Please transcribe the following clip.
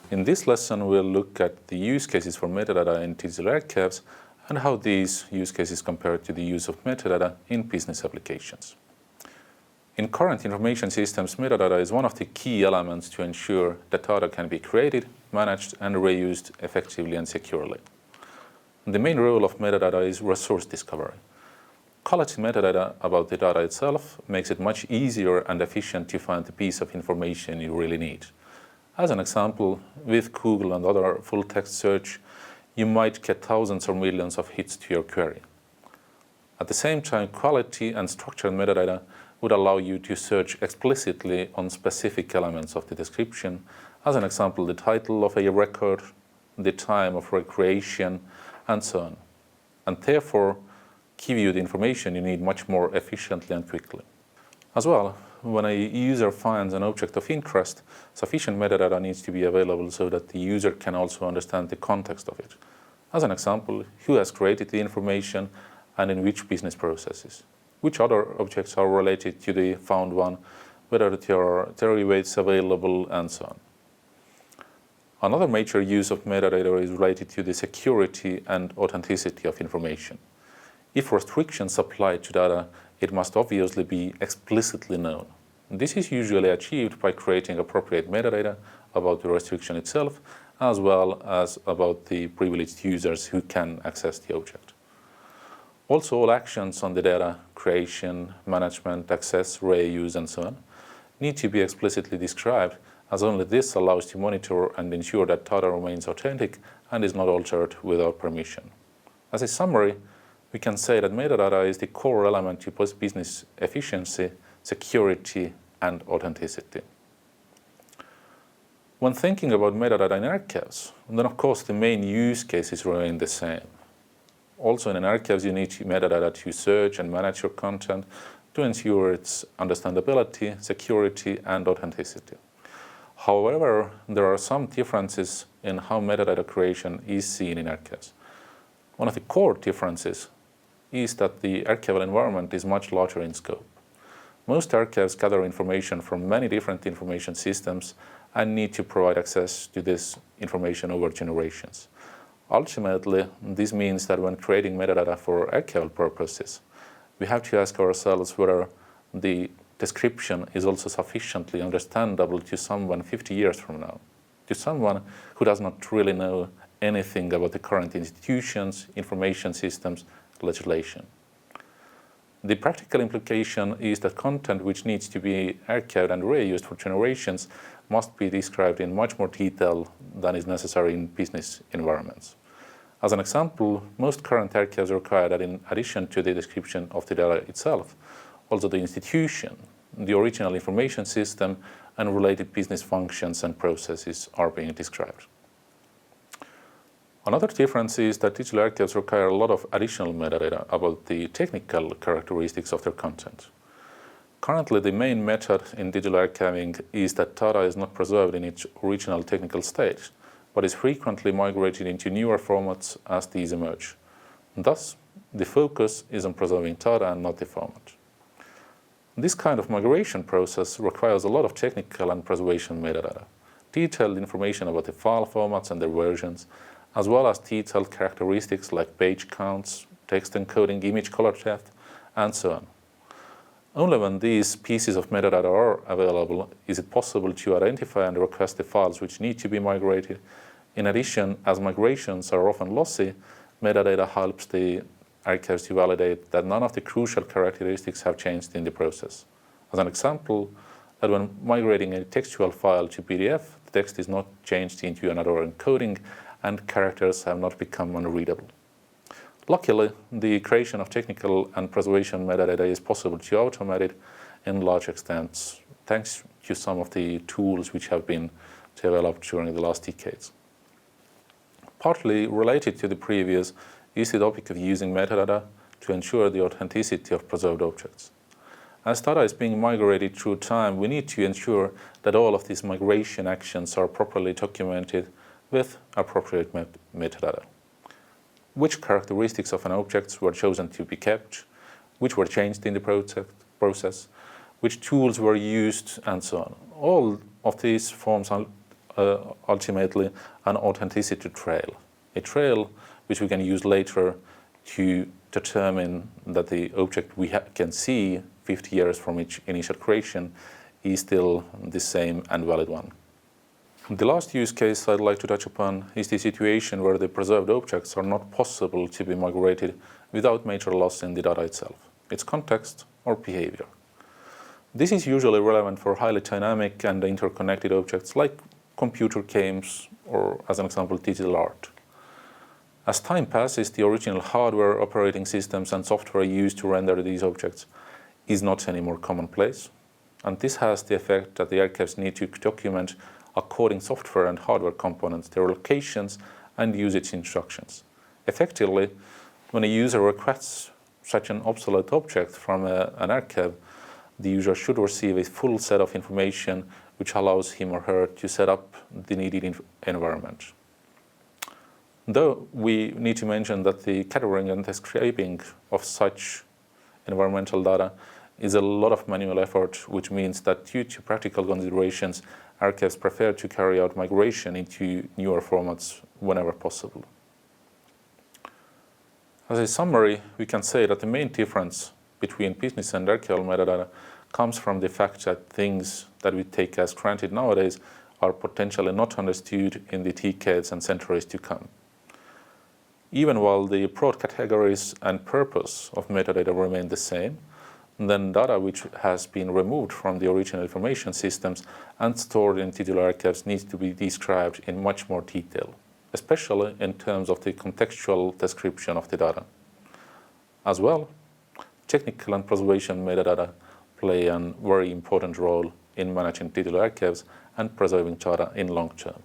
In this lesson, we'll look at the use cases for metadata in digital archives and how these use cases compare to the use of metadata in business applications. In current information systems, metadata is one of the key elements to ensure that data can be created, managed, and reused effectively and securely. The main role of metadata is resource discovery. Collecting metadata about the data itself makes it much easier and efficient to find the piece of information you really need. As an example, with Google and other full-text search, you might get thousands or millions of hits to your query. At the same time, quality and structured metadata would allow you to search explicitly on specific elements of the description. As an example, the title of a record, the time of recreation, and so on, and therefore give you the information you need much more efficiently and quickly. As well, when a user finds an object of interest, sufficient metadata needs to be available so that the user can also understand the context of it. As an example, who has created the information and in which business processes, which other objects are related to the found one, whether there are derivatives available, and so on. Another major use of metadata is related to the security and authenticity of information. If restrictions apply to data, it must obviously be explicitly known. This is usually achieved by creating appropriate metadata about the restriction itself, as well as about the privileged users who can access the object. Also, all actions on the data, creation, management, access, reuse, and so on, need to be explicitly described, as only this allows to monitor and ensure that data remains authentic and is not altered without permission. As a summary, we can say that metadata is the core element to business efficiency, security, and authenticity. When thinking about metadata in archives, then of course the main use cases remain the same. Also in an archives, you need metadata to search and manage your content to ensure its understandability, security, and authenticity. However, there are some differences in how metadata creation is seen in archives. One of the core differences is that the archival environment is much larger in scope. Most archives gather information from many different information systems and need to provide access to this information over generations. Ultimately, this means that when creating metadata for archival purposes, we have to ask ourselves whether the description is also sufficiently understandable to someone 50 years from now, to someone who does not really know anything about the current institutions, information systems, legislation. The practical implication is that content which needs to be archived and reused for generations must be described in much more detail than is necessary in business environments. As an example, most current archives require that in addition to the description of the data itself, also the institution, the original information system, and related business functions and processes are being described. Another difference is that digital archives require a lot of additional metadata about the technical characteristics of their content. Currently, the main method in digital archiving is that data is not preserved in its original technical state, but is frequently migrated into newer formats as these emerge. Thus, the focus is on preserving data and not the format. This kind of migration process requires a lot of technical and preservation metadata, detailed information about the file formats and their versions, as well as detailed characteristics like page counts, text encoding, image color depth, and so on. Only when these pieces of metadata are available is it possible to identify and request the files which need to be migrated. In addition, as migrations are often lossy, metadata helps the archives to validate that none of the crucial characteristics have changed in the process. As an example, that when migrating a textual file to PDF, the text is not changed into another encoding and characters have not become unreadable. Luckily, the creation of technical and preservation metadata is possible to automate it in large extents, thanks to some of the tools which have been developed during the last decades. Partly related to the previous is the topic of using metadata to ensure the authenticity of preserved objects. As data is being migrated through time, we need to ensure that all of these migration actions are properly documented with appropriate metadata. Which characteristics of an object were chosen to be kept, which were changed in the process, which tools were used, and so on. All of these forms ultimately an authenticity trail. A trail which we can use later to determine that the object we can see 50 years from its initial creation is still the same and valid one. The last use case I'd like to touch upon is the situation where the preserved objects are not possible to be migrated without major loss in the data itself, its context or behavior. This is usually relevant for highly dynamic and interconnected objects like computer games or, as an example, digital art. As time passes, the original hardware, operating systems and software used to render these objects is not anymore commonplace. And this has the effect that the archives need to document according software and hardware components, their locations and usage instructions. Effectively, when a user requests such an obsolete object from an archive, the user should receive a full set of information which allows him or her to set up the needed environment. Though we need to mention that the categorizing and describing of such environmental data is a lot of manual effort, which means that due to practical considerations, archives prefer to carry out migration into newer formats whenever possible. As a summary, we can say that the main difference between business and archival metadata comes from the fact that things that we take as granted nowadays are potentially not understood in the decades and centuries to come. Even while the broad categories and purpose of metadata remain the same, then data which has been removed from the original information systems and stored in digital archives needs to be described in much more detail, especially in terms of the contextual description of the data. As well, technical and preservation metadata play a very important role in managing digital archives and preserving data in long term.